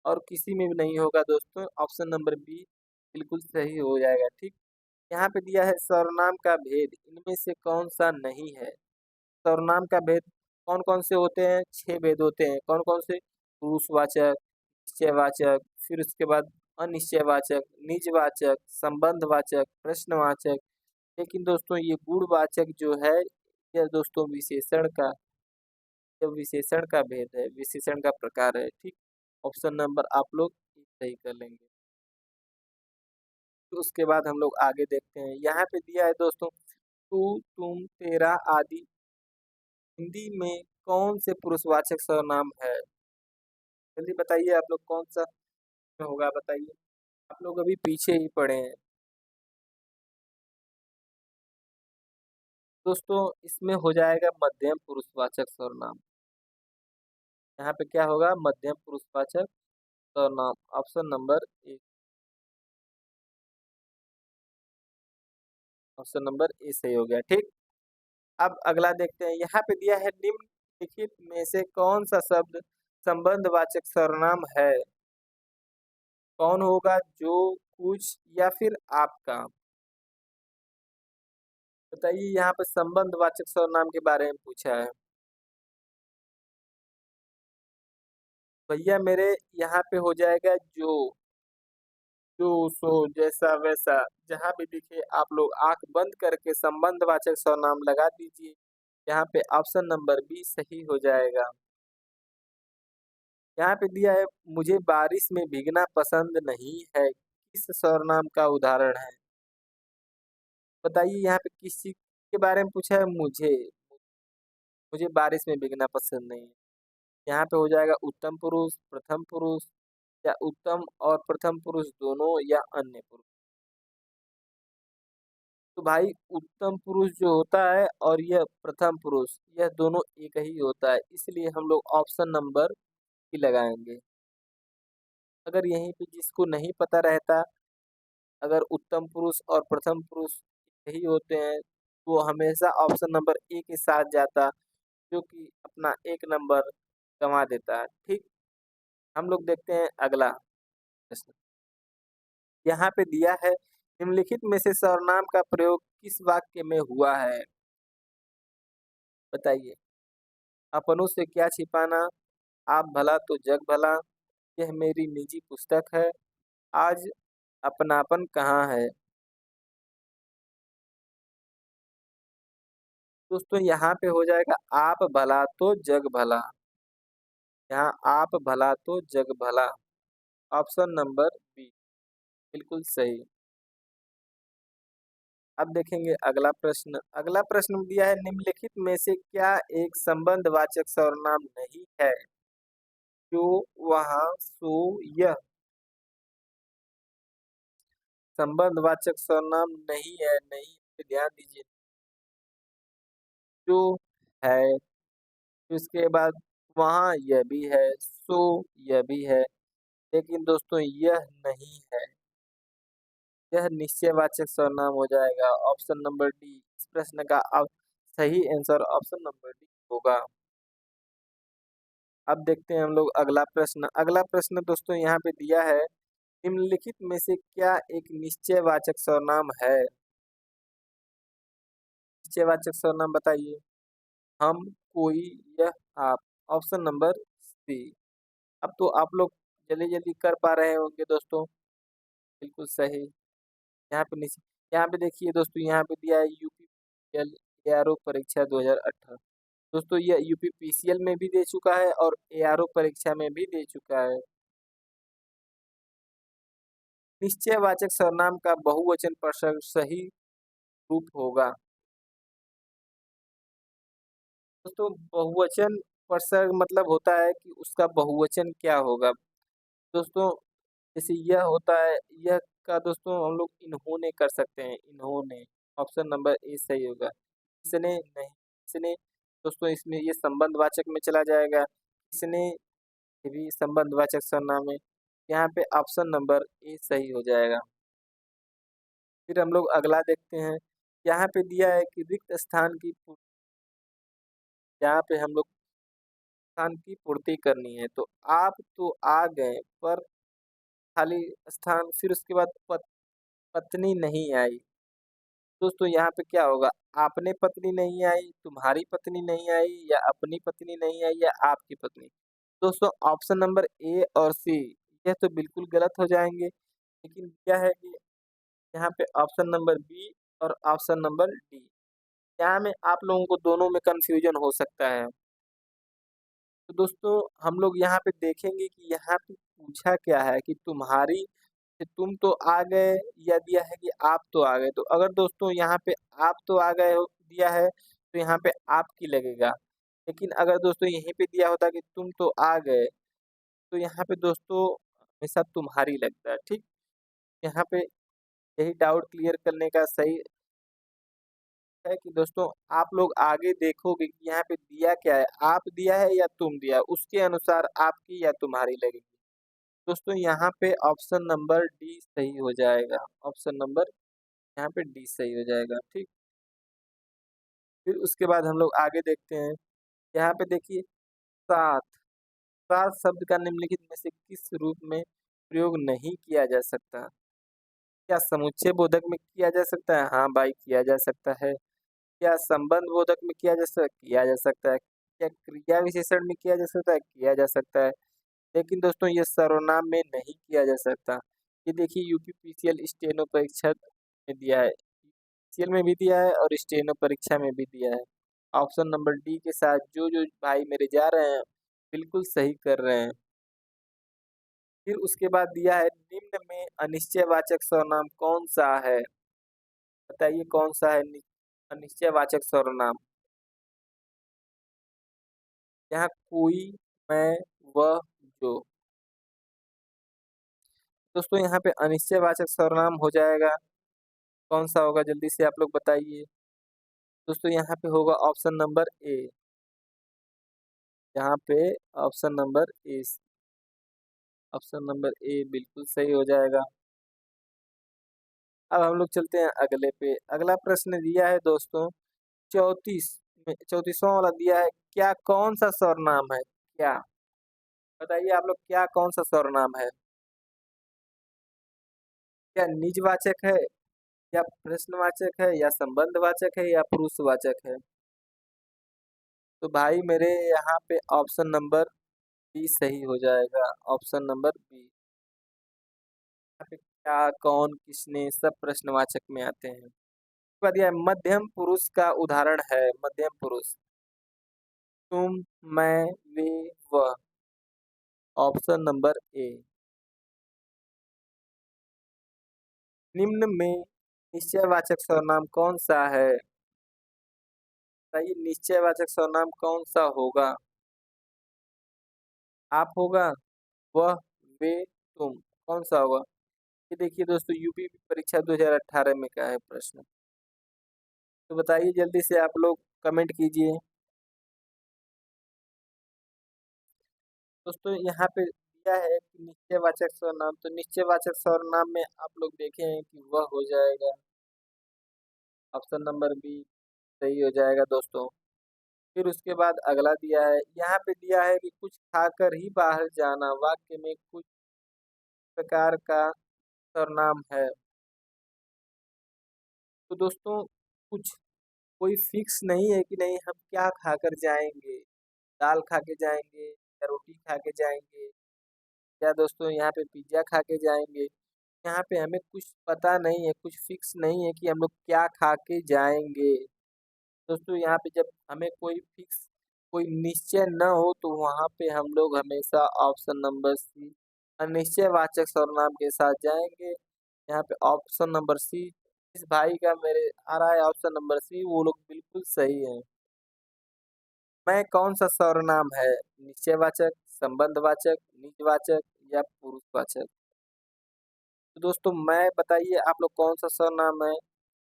S1: और किसी में भी नहीं होगा दोस्तों। ऑप्शन नंबर बी बिल्कुल सही हो जाएगा, ठीक। यहाँ पे दिया है सर्वनाम का भेद इनमें से कौन सा नहीं है। सर्वनाम का भेद कौन कौन से होते हैं? 6 भेद होते हैं। कौन कौन से? पुरुषवाचक, निश्चयवाचक, फिर उसके बाद अनिश्चयवाचक, निजवाचक, संबंधवाचक, प्रश्नवाचक। लेकिन दोस्तों ये गुणवाचक जो है यह दोस्तों विशेषण का भेद है, विशेषण का प्रकार है। ठीक, ऑप्शन नंबर आप लोग सही कर लेंगे। तो उसके बाद हम लोग आगे देखते हैं। यहाँ पे दिया है दोस्तों तू, तुम, तेरा आदि हिंदी में कौन से पुरुषवाचक सर्वनाम है? जल्दी बताइए आप लोग कौन सा होगा बताइए। आप लोग अभी पीछे ही पड़े हैं। दोस्तों इसमें हो जाएगा मध्यम पुरुषवाचक सर्वनाम। यहाँ पे क्या होगा? मध्यम पुरुषवाचक सर्वनाम। Option number A, option number A सही हो गया। ठीक, अब अगला देखते हैं। यहाँ पे दिया है निम्नलिखित में से कौन सा शब्द संबंधवाचक सर्वनाम है? कौन होगा? जो, कुछ या फिर आपका? बताइए, यहाँ पे संबंधवाचक सर्वनाम के बारे में पूछा है। भैया मेरे यहाँ पे हो जाएगा जो, सो, जैसा वैसा। जहाँ भी दिखे आप लोग आंख बंद करके संबंधवाचक सर्वनाम लगा दीजिए। यहाँ पे ऑप्शन नंबर बी सही हो जाएगा। यहाँ पे दिया है मुझे बारिश में भीगना पसंद नहीं है, किस सर्वनाम का उदाहरण है? बताइए, यहाँ पे किस चीज के बारे में पूछा है? मुझे बारिश में भीगना पसंद नहीं है। यहाँ पे हो जाएगा उत्तम पुरुष, प्रथम पुरुष, या उत्तम और प्रथम पुरुष दोनों, या अन्य पुरुष। तो भाई उत्तम पुरुष जो होता है और यह प्रथम पुरुष यह दोनों एक ही होता है, इसलिए हम लोग ऑप्शन नंबर ही लगाएंगे। अगर यहीं पे जिसको नहीं पता रहता, अगर उत्तम पुरुष और प्रथम पुरुष यही होते हैं, वो हमेशा ऑप्शन नंबर ए के साथ जाता, जो कि अपना एक नंबर गंवा देता है। ठीक, हम लोग देखते हैं अगला प्रश्न। यहाँ पे दिया है निम्नलिखित में से सर्वनाम का प्रयोग किस वाक्य में हुआ है? बताइए। अपनों से क्या छिपाना, आप भला तो जग भला, यह मेरी निजी पुस्तक है, आज अपनापन कहाँ है? दोस्तों यहाँ पे हो जाएगा आप भला तो जग भला। यहाँ आप भला तो जग भला, ऑप्शन नंबर बी बिल्कुल सही। अब देखेंगे अगला प्रश्न। अगला प्रश्न दिया है निम्नलिखित में से क्या एक संबंधवाचक सर्वनाम नहीं है? जो, वहाँ, सो, यह संबंधवाचक सर्वनाम नहीं है। नहीं पे ध्यान दीजिए। जो है, उसके बाद वहाँ यह भी है, सो यह भी है, लेकिन दोस्तों यह नहीं है। यह निश्चयवाचक सर्वनाम हो जाएगा। ऑप्शन नंबर डी इस प्रश्न का अब सही आंसर ऑप्शन नंबर डी होगा। अब देखते हैं हम लोग अगला प्रश्न। अगला प्रश्न दोस्तों यहाँ पे दिया है निम्नलिखित में से क्या एक निश्चयवाचक सर्वनाम है? निश्चयवाचक सर्वनाम बताइए। हम, कोई, यह, आप, ऑप्शन नंबर सी। अब तो आप लोग जल्दी जल्दी कर पा रहे होंगे दोस्तों। बिल्कुल सही। यहाँ पे नीचे, यहाँ पे देखिए दोस्तों, यहाँ पे दिया है यूपीपीएल एआरओ परीक्षा 2018। दोस्तों यह यूपीपीसीएल में भी दे चुका है और एआरओ परीक्षा में भी दे चुका है। निश्चयवाचक सर्वनाम का बहुवचन प्रसंग सही रूप होगा। दोस्तों बहुवचन प्रसंग मतलब होता है कि उसका बहुवचन क्या होगा। दोस्तों जैसे यह होता है, यह का दोस्तों हम लोग इन्होंने कर सकते हैं, इन्होंने। ऑप्शन नंबर ए सही होगा। इसने नहीं, इसने दोस्तों इसमें ये संबंधवाचक में चला जाएगा। इसने, ये भी संबंधवाचक सर्वनाम है। यहाँ पे ऑप्शन नंबर ए सही हो जाएगा। फिर हम लोग अगला देखते हैं। यहाँ पे दिया है कि रिक्त स्थान की यहाँ पे हम लोग स्थान की पूर्ति करनी है। तो आप तो आ गए पर खाली स्थान, फिर उसके बाद पत्नी नहीं आई। दोस्तों यहाँ पे क्या होगा, आपने पत्नी नहीं आई, तुम्हारी पत्नी नहीं आई, या अपनी पत्नी नहीं आई, या आपकी पत्नी। दोस्तों ऑप्शन नंबर ए और सी यह तो बिल्कुल गलत हो जाएँगे, लेकिन क्या है कि यहाँ पे ऑप्शन नंबर बी और ऑप्शन नंबर डी, यहाँ में आप लोगों को दोनों में कन्फ्यूजन हो सकता है। तो दोस्तों हम लोग यहाँ पे देखेंगे कि यहाँ पे पूछा क्या है कि तुम्हारी, कि तुम तो आ गए, या दिया है कि आप तो आ गए। तो अगर दोस्तों यहाँ पे आप तो आ गए हो दिया है, तो यहाँ पे आपकी लगेगा। लेकिन अगर दोस्तों यहीं पे दिया होता कि तुम तो आ गए, तो यहाँ पे दोस्तों हमेशा तुम्हारी लगता है, ठीक? यहाँ पे यही डाउट क्लियर करने का सही है कि दोस्तों आप लोग आगे देखोगे कि यहाँ पे दिया क्या है, आप दिया है या तुम दिया है, उसके अनुसार आपकी या तुम्हारी लगेगी। दोस्तों यहाँ पे ऑप्शन नंबर डी सही हो जाएगा। ऑप्शन नंबर यहाँ पे डी सही हो जाएगा, ठीक। फिर उसके बाद हम लोग आगे देखते हैं। यहाँ पे देखिए साथ, साथ शब्द का निम्नलिखित में से किस रूप में प्रयोग नहीं किया जा सकता? क्या समुच्चय बोधक में किया जा सकता है? हाँ भाई किया जा सकता है। क्या संबंध बोधक में किया जा सकता है? क्या क्रिया विशेषण में किया जा सकता है? किया जा सकता है। लेकिन दोस्तों ये सर्वनाम में नहीं किया जा सकता। ये देखिए यूपीपीसीएल स्टेनो परीक्षा में दिया है। पीसीएल में भी दिया है और स्टेनो परीक्षा में भी दिया है। ऑप्शन नंबर डी के साथ जो भाई मेरे जा रहे हैं, बिल्कुल सही कर रहे हैं। फिर उसके बाद दिया है निम्न में अनिश्चयवाचक सर्वनाम कौन-सा है? बताइए कौन-सा है अनिश्चयवाचक सर्वनाम? यहाँ कोई, मैं, वह, जो। दोस्तों यहाँ पे अनिश्चयवाचक सर्वनाम हो जाएगा, कौन-सा होगा जल्दी से आप लोग बताइए? दोस्तों यहाँ पे होगा ऑप्शन नंबर ए। यहाँ पे option number A, option number A बिल्कुल सही हो जाएगा। अब हम लोग चलते हैं अगले पे। अगला प्रश्न दिया है दोस्तों 34 में, 34वां वाला दिया है, क्या कौन-सा सर्वनाम है? क्या? बताइए आप लोग क्या कौन-सा सर्वनाम है? क्या निजवाचक है, या प्रश्नवाचक है, या संबंधवाचक है, या पुरुषवाचक है? तो भाई मेरे यहाँ पे ऑप्शन नंबर बी सही हो जाएगा। Option number B. यहाँ पे क्या, कौन, किसने सब प्रश्नवाचक में आते हैं। उसके बाद यह है, मध्यम पुरुष का उदाहरण है। मध्यम पुरुष तुम, मैं, वे, वह। Option number A. निम्न में निश्चयवाचक सर्वनाम कौन सा है? बताइए निश्चयवाचक सर्वनाम कौन सा होगा? आप होगा, वह, वे, तुम। कौन सा होगा? ये देखिए दोस्तों यूपी परीक्षा 2018 में का है प्रश्न। तो बताइए जल्दी से आप लोग कमेंट कीजिए। दोस्तों यहाँ पे दिया है कि निश्चयवाचक सर्वनाम, तो निश्चयवाचक सर्वनाम में आप लोग देखें कि वह हो जाएगा। ऑप्शन नंबर बी सही हो जाएगा दोस्तों। फिर उसके बाद अगला दिया है, यहाँ पे दिया है कि कुछ खाकर ही बाहर जाना वाक्य में कुछ प्रकार का सर्वनाम है। तो दोस्तों कुछ, कोई फिक्स नहीं है कि नहीं हम क्या खाकर जाएंगे, दाल खा के जाएंगे, या रोटी खा के जाएंगे, या दोस्तों यहाँ पे पिज्ज़ा खा के जाएंगे। यहाँ पे हमें कुछ पता नहीं है, कुछ फिक्स नहीं है कि हम लोग क्या खा के जाएंगे। दोस्तों यहाँ पे जब हमें कोई फिक्स, कोई निश्चय न हो, तो वहाँ पे हम लोग हमेशा ऑप्शन नंबर सी अनिश्चयवाचक सर्वनाम के साथ जाएंगे। यहाँ पे ऑप्शन नंबर सी, इस भाई का मेरे आ रहा है ऑप्शन नंबर सी, वो लोग बिल्कुल सही है। मैं कौन सा सर्वनाम है? निश्चयवाचक, संबंधवाचक, निजवाचक, या पुरुषवाचक? तो दोस्तों मैं बताइए आप लोग कौन सा सर्वनाम है?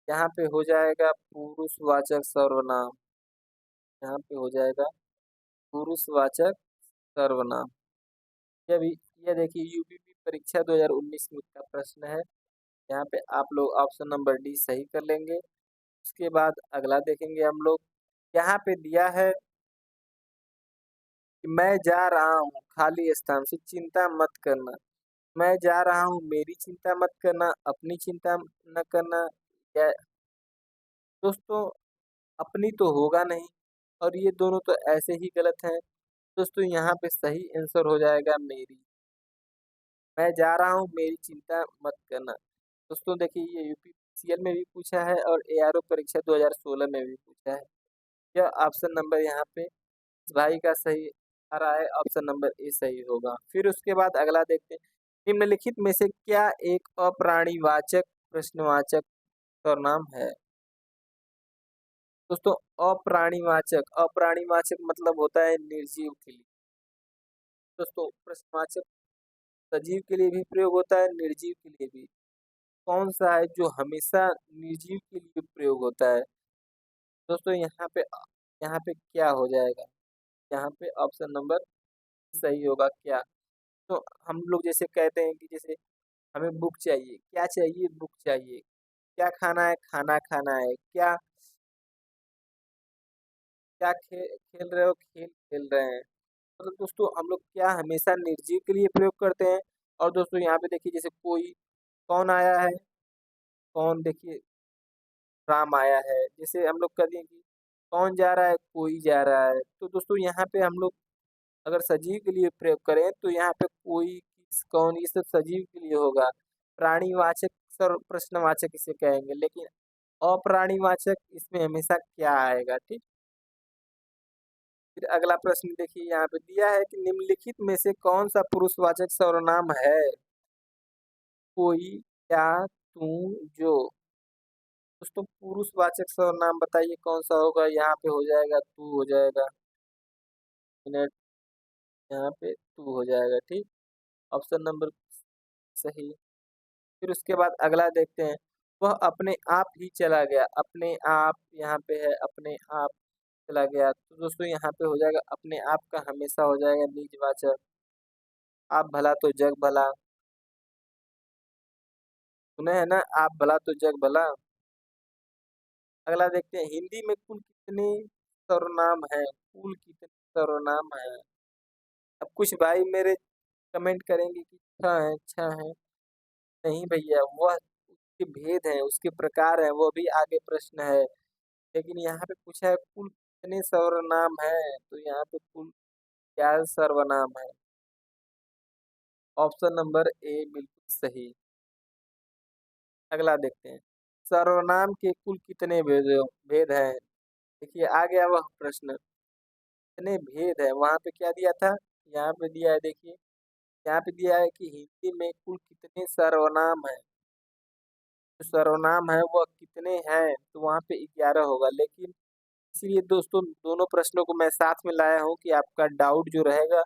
S1: यहाँ पे हो जाएगा पुरुषवाचक सर्वनाम। यहाँ पे हो जाएगा पुरुषवाचक सर्वनाम। यह भी, यह देखिए यूपीपी परीक्षा 2019 में का प्रश्न है। यहाँ पे आप लोग ऑप्शन नंबर डी सही कर लेंगे। उसके बाद अगला देखेंगे हम लोग। यहाँ पे दिया है कि मैं जा रहा हूँ खाली स्थान से, चिंता मत करना। मैं जा रहा हूँ, मेरी चिंता मत करना, अपनी चिंता न करना, या दोस्तों अपनी तो होगा नहीं और ये दोनों तो ऐसे ही गलत हैं। दोस्तों यहाँ पे सही आंसर हो जाएगा मेरी। मैं जा रहा हूँ, मेरी चिंता मत करना। दोस्तों देखिए ये यूपीसीएल में भी पूछा है और एआरओ परीक्षा 2016 में भी पूछा है। यह ऑप्शन नंबर यहाँ पे इस भाई का सही आ रहा है, ऑप्शन नंबर ए सही होगा। फिर उसके बाद अगला देखते हैं, निम्नलिखित में से क्या एक अप्राणीवाचक प्रश्नवाचक सर्वनाम है? दोस्तों अप्राणीवाचक, अप्राणीवाचक मतलब होता है निर्जीव के लिए। दोस्तों प्रश्नवाचक सजीव के लिए भी प्रयोग होता है, निर्जीव के लिए भी। कौन सा है जो हमेशा निर्जीव के लिए प्रयोग होता है? दोस्तों यहाँ पे क्या हो जाएगा? यहाँ पे ऑप्शन नंबर सही होगा क्या? तो हम लोग जैसे कहते हैं कि जैसे हमें बुक चाहिए, क्या चाहिए? बुक चाहिए। क्या खाना है? खाना खाना है। क्या क्या खेल रहे हो? खेल खेल रहे हैं। मतलब दोस्तों हम लोग क्या हमेशा निर्जीव के लिए प्रयोग करते हैं। और दोस्तों यहाँ पे देखिए जैसे कोई कौन आया है, कौन देखिए राम आया है। जैसे हम लोग कहते हैं कि कौन जा रहा है? कोई जा रहा है। तो दोस्तों यहाँ पे हम लोग अगर सजीव के लिए प्रयोग करें तो यहाँ पे कोई, किस, कौन ये सब सजीव के लिए होगा। प्राणीवाचक सर प्रश्नवाचक इसे कहेंगे, लेकिन अप्राणीवाचक इसमें हमेशा क्या आएगा? ठीक। फिर अगला प्रश्न देखिए यहाँ पे दिया है कि निम्नलिखित में से कौन सा पुरुषवाचक सर्वनाम है? कोई, क्या, तुम, जो। दोस्तों पुरुषवाचक सर्वनाम बताइए कौन सा होगा? यहाँ पे हो जाएगा तू हो जाएगा। मिनट, यहाँ पे तू हो जाएगा। ठीक, ऑप्शन नंबर सही। फिर उसके बाद अगला देखते हैं, वह अपने आप ही चला गया। अपने आप यहाँ पे है, अपने आप चला गया। तो दोस्तों यहाँ पे हो जाएगा अपने आप का हमेशा हो जाएगा निजवाचक। आप भला तो जग भला, सुने हैं ना, आप भला तो जग भला। अगला देखते हैं, हिंदी में कुल कितने सर्वनाम है? कुल कितने सर्वनाम है? अब कुछ भाई मेरे कमेंट करेंगे कि अच्छा है, अच्छा है। नहीं भैया, वह उसके भेद है, उसके प्रकार है, वो भी आगे प्रश्न है। लेकिन यहाँ पे पूछा है कुल कितने सर्वनाम है, तो यहाँ पे कुल 11 सर्वनाम है। ऑप्शन नंबर ए बिल्कुल सही। अगला देखते हैं, सर्वनाम के कुल कितने भेद हैं? देखिए आ गया वह प्रश्न, कितने भेद है। वहां पे क्या दिया था? यहाँ पे दिया है देखिए, यहाँ पे दिया है कि हिंदी में कुल कितने सर्वनाम है। जो सर्वनाम है वह कितने हैं? तो वहाँ पे 11 होगा। लेकिन इसीलिए दोस्तों दोनों प्रश्नों को मैं साथ में लाया हूँ कि आपका डाउट जो रहेगा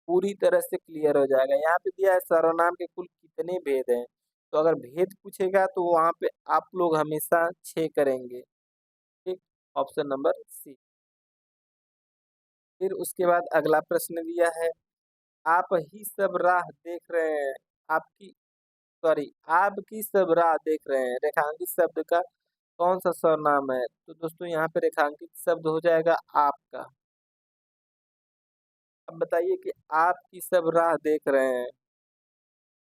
S1: पूरी तरह से क्लियर हो जाएगा। यहाँ पे दिया है सर्वनाम के कुल कितने भेद हैं, तो अगर भेद पूछेगा तो वहाँ पे आप लोग हमेशा 6 करेंगे। ठीक, ऑप्शन नंबर सी। फिर उसके बाद अगला प्रश्न दिया है, आप ही सब राह देख रहे हैं। आपकी, सॉरी, आपकी सब राह देख रहे हैं, रेखांकित शब्द का कौन सा सर्वनाम है? तो दोस्तों यहाँ पे रेखांकित शब्द हो जाएगा आपका। अब बताइए कि आपकी सब राह देख रहे हैं।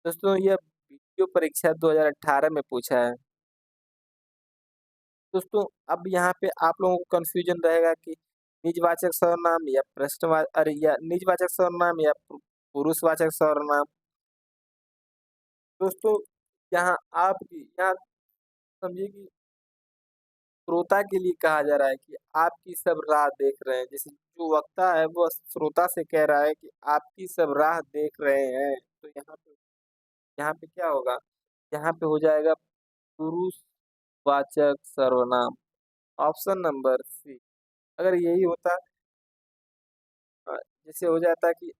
S1: दोस्तों यह वीडियो परीक्षा 2018 में पूछा है। दोस्तों अब यहाँ पे आप लोगों को कंफ्यूजन रहेगा कि निजवाचक सर्वनाम या अरे या निजवाचक सर्वनाम या पुरुषवाचक सर्वनाम। दोस्तों यहाँ आपकी, यहाँ समझिए कि श्रोता के लिए कहा जा रहा है कि आपकी सब राह देख रहे हैं। जैसे जो वक्ता है वो श्रोता से कह रहा है कि आपकी सब राह देख रहे हैं। तो यहाँ पे क्या होगा? यहाँ पे हो जाएगा पुरुषवाचक सर्वनाम, ऑप्शन नंबर सी। अगर यही होता, जैसे हो जाता कि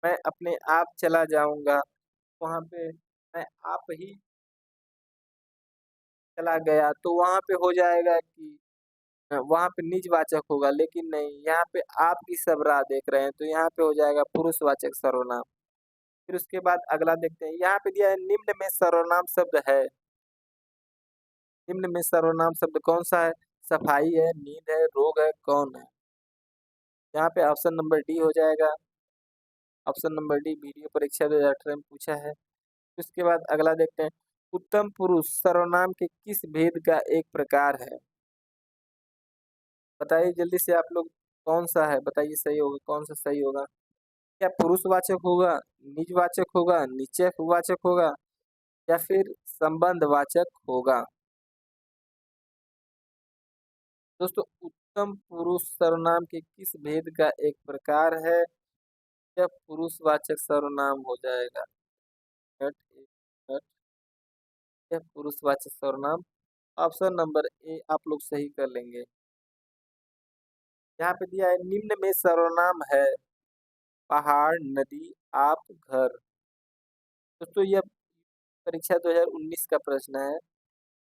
S1: मैं अपने आप चला जाऊंगा, वहां पे मैं आप ही चला गया, तो वहां पे हो जाएगा कि वहां पे निजवाचक होगा। लेकिन नहीं, यहाँ पे आपकी सब राह देख रहे हैं, तो यहाँ पे हो जाएगा पुरुषवाचक सर्वनाम। फिर उसके बाद अगला देखते हैं, यहाँ पे दिया है निम्न में सर्वनाम शब्द है। निम्न में सर्वनाम शब्द कौन सा है? सफाई है, नींद है, रोग है, कौन है? यहाँ पे ऑप्शन नंबर डी हो जाएगा। ऑप्शन नंबर डी वीडियो परीक्षा 2018 में पूछा है। उसके बाद अगला देखते हैं, उत्तम पुरुष सर्वनाम के किस भेद का एक प्रकार है? बताइए जल्दी से आप लोग, कौन सा है, बताइए सही होगा, कौन सा सही होगा। क्या पुरुषवाचक होगा, निजवाचक होगा, निश्चयवाचक होगा, या फिर संबंधवाचक होगा। दोस्तों, उत्तम पुरुष सर्वनाम के किस भेद का एक प्रकार है। यह पुरुषवाचक सर्वनाम हो जाएगा। हट, एक हट, यह पुरुषवाचक सर्वनाम। ऑप्शन नंबर ए आप लोग सही कर लेंगे। यहाँ पे दिया है निम्न में सर्वनाम है पहाड़, नदी, आप, घर। दोस्तों, यह परीक्षा 2019 का प्रश्न है।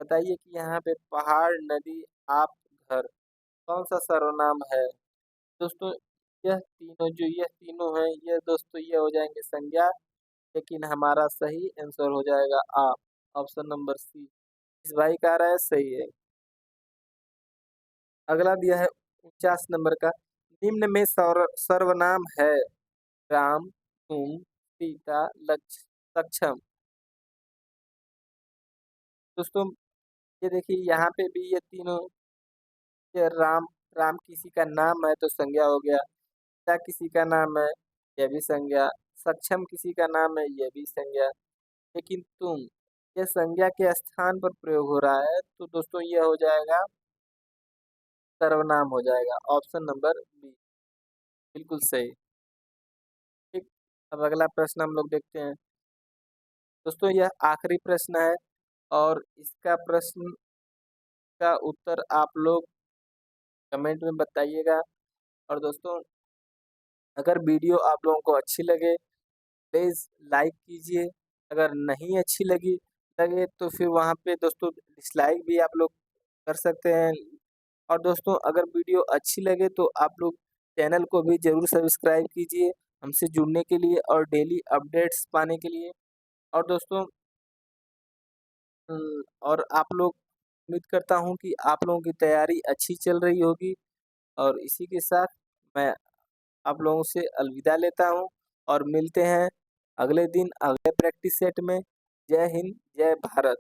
S1: बताइए कि यहाँ पे पहाड़, नदी, आप, घर कौन सा सर्वनाम है। दोस्तों, यह तीनों हैं, यह दोस्तों ये हो जाएंगे संज्ञा, लेकिन हमारा सही आंसर हो जाएगा आप, ऑप्शन नंबर सी। इस भाई का आ रहा है सही है। अगला दिया है 49 नंबर का, निम्न में सर्वनाम है राम, तुम, सीता, लक्ष्य, सक्षम। दोस्तों, ये देखिए यहाँ पे भी ये तीनों, ये राम, राम किसी का नाम है तो संज्ञा हो गया। सीता किसी का नाम है, यह भी संज्ञा। सक्षम किसी का नाम है, यह भी संज्ञा। लेकिन तुम, ये संज्ञा के स्थान पर प्रयोग हो रहा है, तो दोस्तों यह हो जाएगा सर्वनाम हो जाएगा, ऑप्शन नंबर बी, बिल्कुल सही। ठीक। अब अगला प्रश्न हम लोग देखते हैं। दोस्तों, यह आखिरी प्रश्न है, और इसका प्रश्न का उत्तर आप लोग कमेंट में बताइएगा। और दोस्तों, अगर वीडियो आप लोगों को अच्छी लगे, प्लीज़ लाइक कीजिए। अगर नहीं अच्छी लगे तो फिर वहाँ पे दोस्तों डिसलाइक भी आप लोग कर सकते हैं। और दोस्तों, अगर वीडियो अच्छी लगे तो आप लोग चैनल को भी ज़रूर सब्सक्राइब कीजिए हमसे जुड़ने के लिए और डेली अपडेट्स पाने के लिए। और दोस्तों, और आप लोग, उम्मीद करता हूँ कि आप लोगों की तैयारी अच्छी चल रही होगी। और इसी के साथ मैं आप लोगों से अलविदा लेता हूँ, और मिलते हैं अगले दिन अगले प्रैक्टिस सेट में। जय हिंद, जय भारत।